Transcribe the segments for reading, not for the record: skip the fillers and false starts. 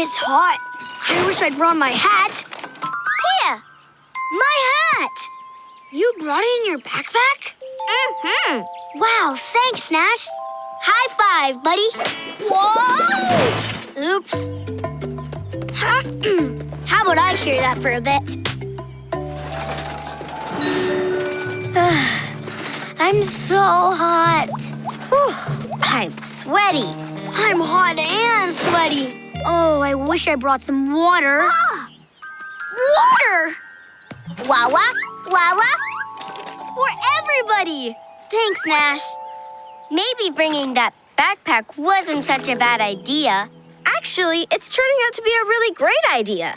It's hot. I wish I'd brought my hat. Here. My hat! You brought it in your backpack? Mm-hmm. Wow, thanks, Nash. High five, buddy. Whoa! Oops. How about I carry that for a bit? I'm so hot. Whew. I'm sweaty. I'm hot and sweaty. Oh, I wish I brought some water. Ah! Water! Wawa, Wawa. For everybody. Thanks, Nash. Maybe bringing that backpack wasn't such a bad idea. Actually, it's turning out to be a really great idea.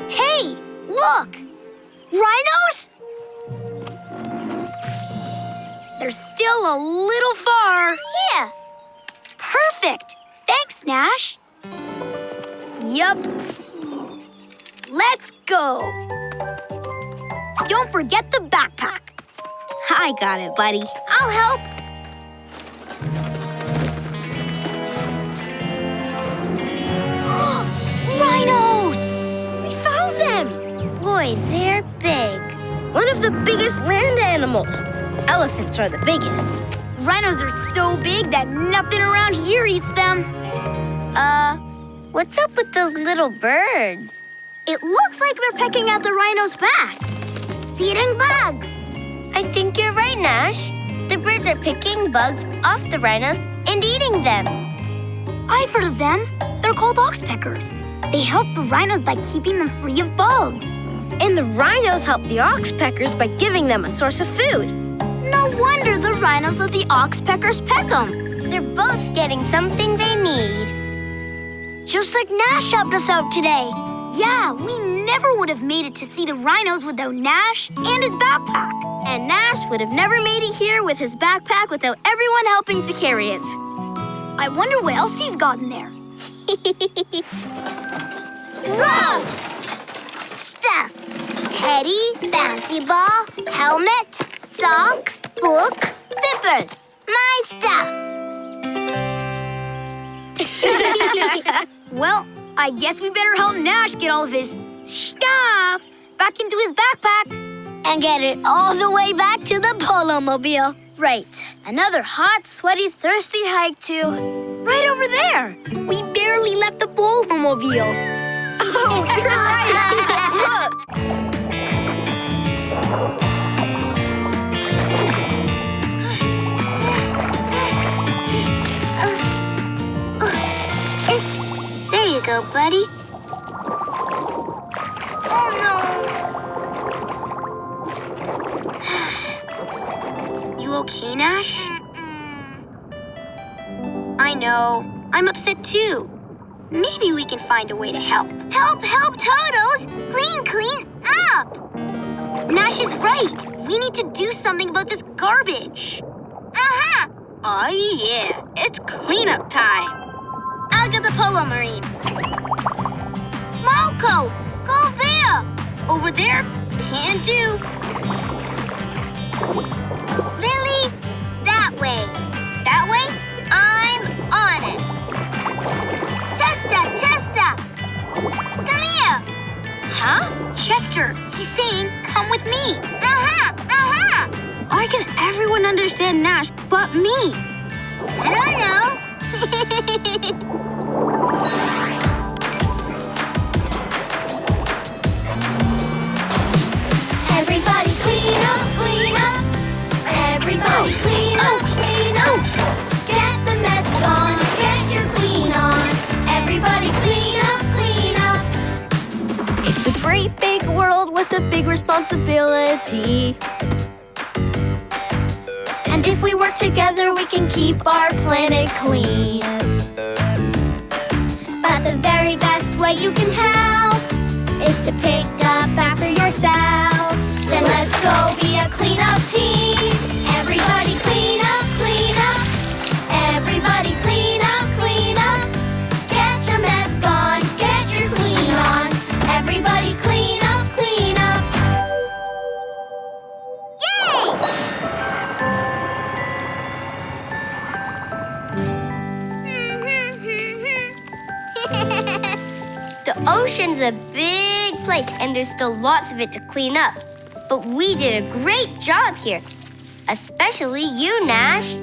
Hey, look! Rhinos? They're still a little far. Here. Perfect. Thanks, Nash. Yup. Let's go. Don't forget the backpack. I got it, buddy. I'll help. Rhinos! We found them! Boy, they're big. One of the biggest land animals. Elephants are the biggest. Rhinos are so big that nothing around here eats them. What's up with those little birds? It looks like they're pecking at the rhinos' backs. Eating bugs. I think you're right, Nash. The birds are picking bugs off the rhinos and eating them. I've heard of them. They're called oxpeckers. They help the rhinos by keeping them free of bugs. And the rhinos help the oxpeckers by giving them a source of food. No wonder the rhinos let the oxpeckers peck them. They're both getting something they need. Just like Nash helped us out today. Yeah, we never would have made it to see the rhinos without Nash and his backpack. And Nash would have never made it here with his backpack without everyone helping to carry it. I wonder what else he's got in there. Whoa! Stuff. Teddy, bouncy ball, helmet, socks, book, zippers. My stuff. Well, I guess we better help Nash get all of his stuff back into his backpack and get it all the way back to the Polo mobile. Right. Another hot, sweaty, thirsty hike to right over there. We barely left the Polo mobile. Oh, you're right. Look. There you go, buddy. Oh, no. You okay, Nash? I know. I'm upset, too. Maybe we can find a way to help. Help, Totos! Clean up! Nash is right. We need to do something about this garbage. Uh-huh. Oh, yeah. It's cleanup time. I'll get the Polo Marine. Marco, go there! Over there? Can do. Lily, that way. That way? I'm on it. Chester! Come here! Huh? Chester, he's saying, come with me. Uh-huh! Why can everyone understand Nash but me? I don't know. Everybody clean up. Everybody clean up. Get the mess gone, get your clean on. Everybody clean up. It's a great big world with a big responsibility. And if we work together, we can keep our planet clean. But the very best way you can help is to pick up after yourself. Then let's go be a cleanup team. Everybody clean up. Everybody clean up. Get your mess gone, get your clean on. Everybody clean up. Yay! Ocean's a big place, and there's still lots of it to clean up. But we did a great job here. Especially you, Nash.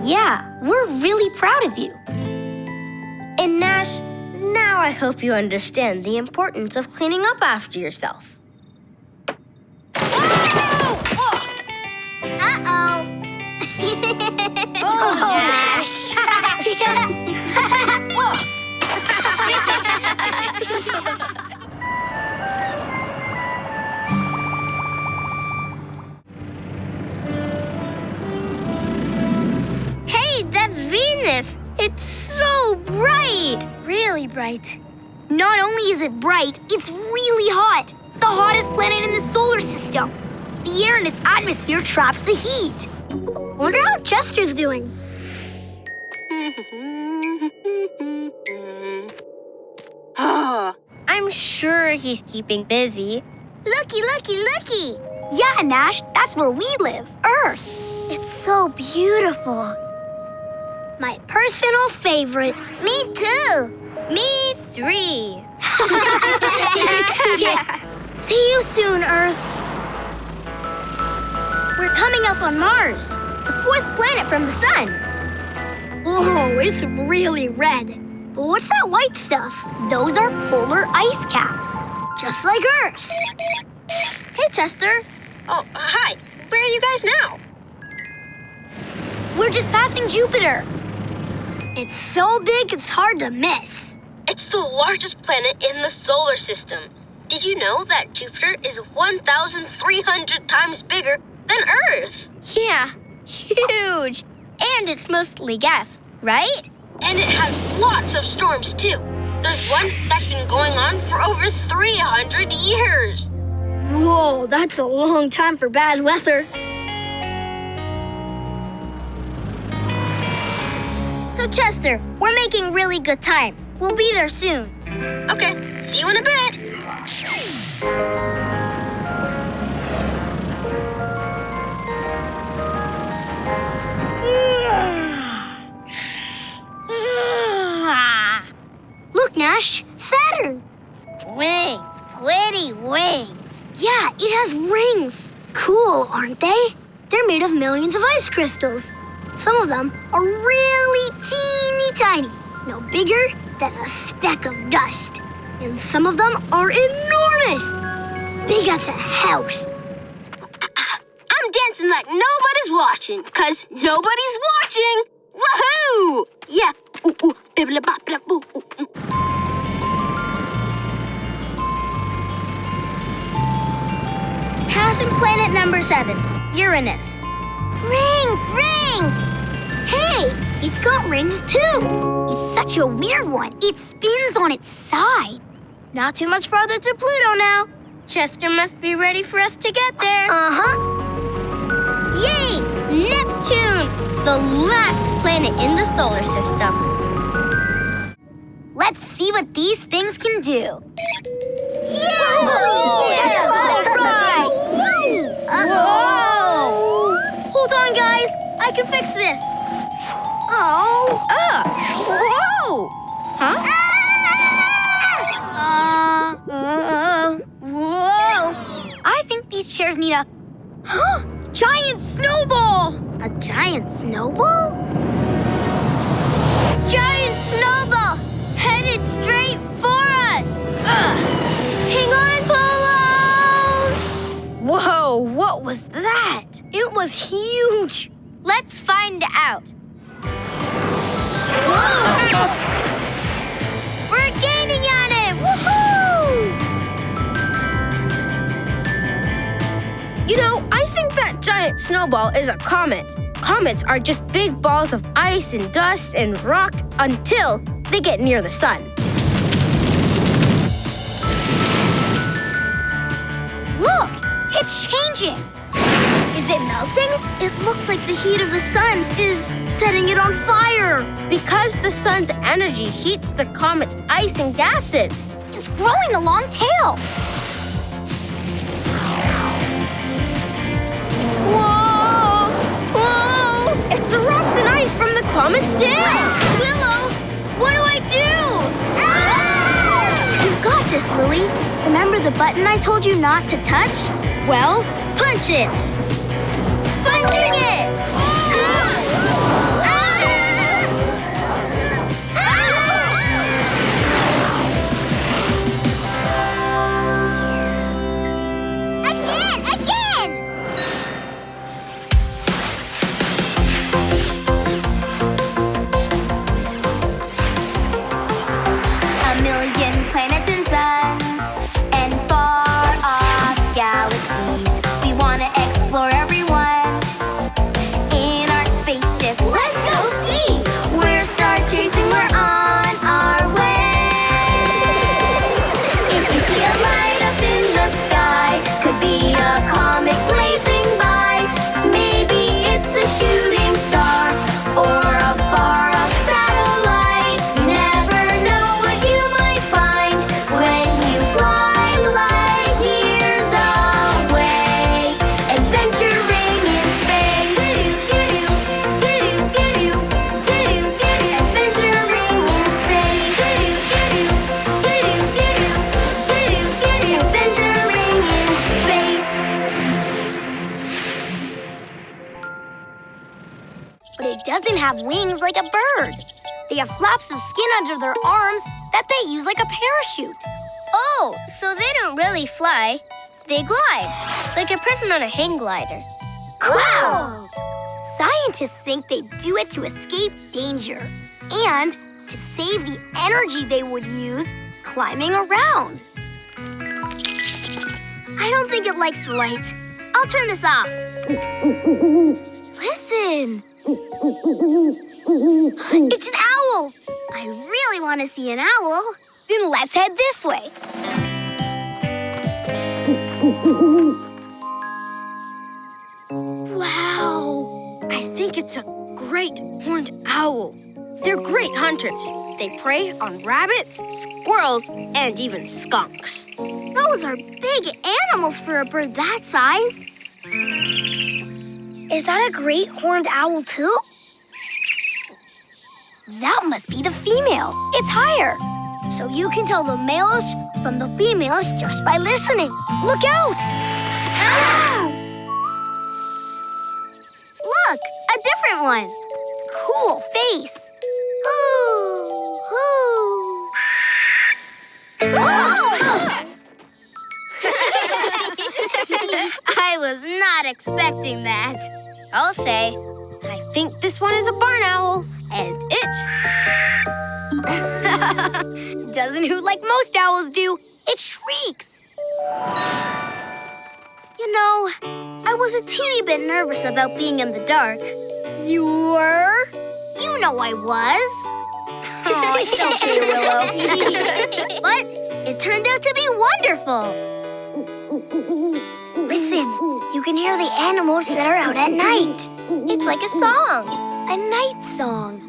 Yeah, we're really proud of you. And Nash, now I hope you understand the importance of cleaning up after yourself. Uh-oh. Nash. Hey, that's Venus. It's so bright. Really bright. Not only is it bright, it's really hot. The hottest planet in the solar system. The air in its atmosphere traps the heat. Wonder how Chester's doing. I'm sure he's keeping busy. Looky, looky, looky. Yeah, Nash, that's where we live, Earth. It's so beautiful. My personal favorite. Me too. Me 3. See you soon, Earth. We're coming up on Mars, the 4th planet from the sun. Whoa, it's really red. But what's that white stuff? Those are polar ice caps, just like Earth. Hey, Chester. Oh, hi. Where are you guys now? We're just passing Jupiter. It's so big, it's hard to miss. It's the largest planet in the solar system. Did you know that Jupiter is 1,300 times bigger than Earth? Yeah, huge. And it's mostly gas, right? And it has lots of storms, too. There's one that's been going on for over 300 years. Whoa, that's a long time for bad weather. So, Chester, we're making really good time. We'll be there soon. Okay, see you in a bit. Look, Nash, Saturn. Wings, pretty wings. Yeah, it has rings. Cool, aren't they? They're made of millions of ice crystals. Some of them are really teeny tiny, no bigger than a speck of dust. And some of them are enormous, big as a house. I'm dancing like nobody's watching, 'cause nobody's watching. Woohoo! Yeah. Ooh, ooh, bibbidi bobbidi boo, ooh, ooh. Passing planet number 7, Uranus. Rings, rings! Hey, it's got rings too. It's such a weird one. It spins on its side. Not too much farther to Pluto now. Chester must be ready for us to get there. Uh-huh. Yay! Neptune! The last planet in the solar system. Let's see what these things can do. Yeah! All right! Whoa! Hold on, guys. I can fix this. Oh. Whoa. Huh? Whoa! I think these chairs need a giant snowball. A giant snowball? Giant snowball headed straight for us. Hang on, Polos! Whoa, what was that? It was huge. Let's find out. Whoa! We're gaining on it! Woohoo! You know, I think that giant snowball is a comet. Comets are just big balls of ice and dust and rock until they get near the sun. Look, it's changing. Is it melting? It looks like the heat of the sun is setting it on fire. Because the sun's energy heats the comet's ice and gases. It's growing a long tail. Whoa! Whoa! It's the rocks and ice from the comet's tail. Willow, what do I do? You got this, Lily. Remember the button I told you not to touch? Well, punch it! Punching it! A million planets and suns and far off galaxies. We want to explore everyone in our spaceship. Let's go see! We're star chasing, we're on our way. If you see a light up in the sky, could be a comet blazing by. Maybe it's a shooting star or a far-off satellite. You never know what you might find when you fly light years away. Adventuring in space. Adventuring in space. Adventuring in space. But it doesn't have wings like a bird. They have flaps of skin under their arms that they use like a parachute. Oh, so they don't really fly. They glide, like a person on a hang glider. Wow! Scientists think they do it to escape danger and to save the energy they would use climbing around. I don't think it likes the light. I'll turn this off. Listen! It's an owl! I really want to see an owl. Then let's head this way. Wow! I think it's a great horned owl. They're great hunters. They prey on rabbits, squirrels, and even skunks. Those are big animals for a bird that size. Is that a great horned owl too? That must be the female. It's higher. So you can tell the males from the females just by listening. Look out! Ah! Look, a different one. Cool face. Ooh, ooh. I was not expecting that. I'll say, I think this one is a barn owl, and it Doesn't hoot like most owls do. It shrieks. You know, I was a teeny bit nervous about being in the dark. You were? You know I was. Oh, it's okay, Willow. But it turned out to be wonderful. Listen, you can hear the animals that are out at night. it's like a song. A night song.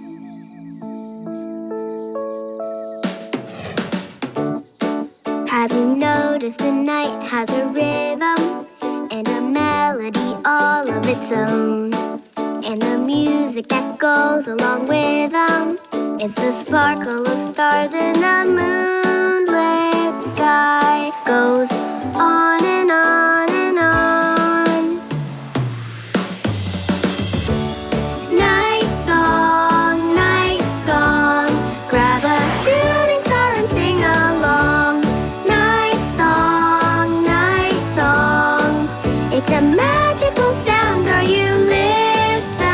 Have you noticed the night has a rhythm and a melody all of its own? And the music that goes along with them is the sparkle of stars in the moonlit sky. Goes on and on and on. Night song, grab a shooting star and sing along. Night song, it's a magical sound. Are you listening?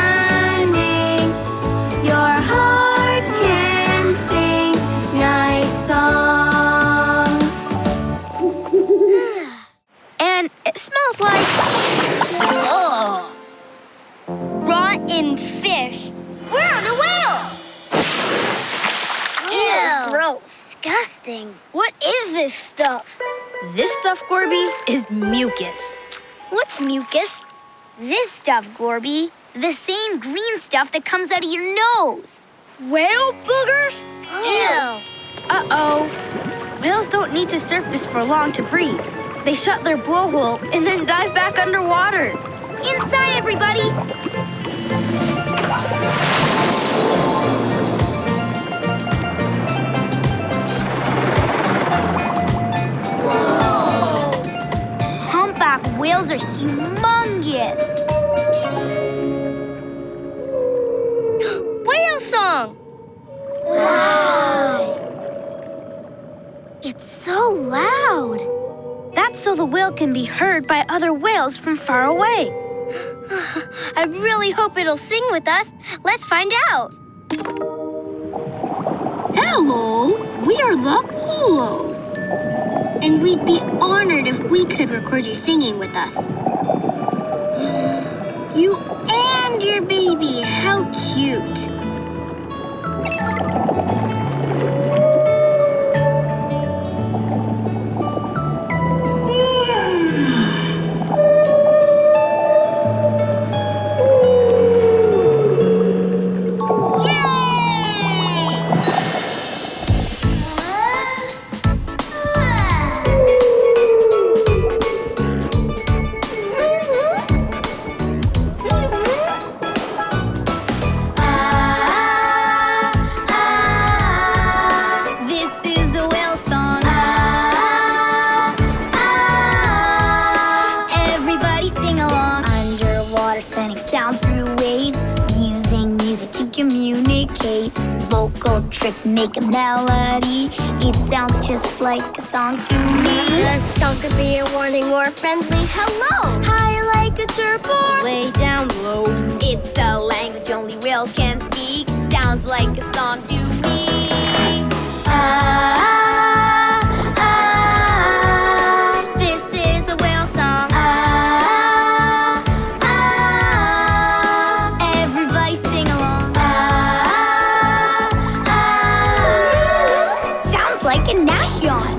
Your heart can sing night songs. And it smells like... Oh! Rotten fish. We're on a whale! Ew, gross. Disgusting. What is this stuff? This stuff, Gorby, is mucus. What's mucus? This stuff, Gorby. The same green stuff that comes out of your nose. Whale boogers? Ew. Uh-oh. Whales don't need to surface for long to breathe. They shut their blowhole and then dive back underwater. Inside, everybody. Whoa. backpack whales are humongous. Whale song! Wow! It's so loud. That's so the whale can be heard by other whales from far away. I really hope it'll sing with us. Let's find out. Hello, we are the Polos. And we'd be honored if we could record you singing with us. You and your baby, how cute. Tricks make a melody. It sounds just like a song to me. The song could be a warning or a friendly hello. High like a chirp or way down low. It's a language only whales can speak. Sounds like a song to me. This is a whale song. Everybody sing along. Sounds like a Nash yawn.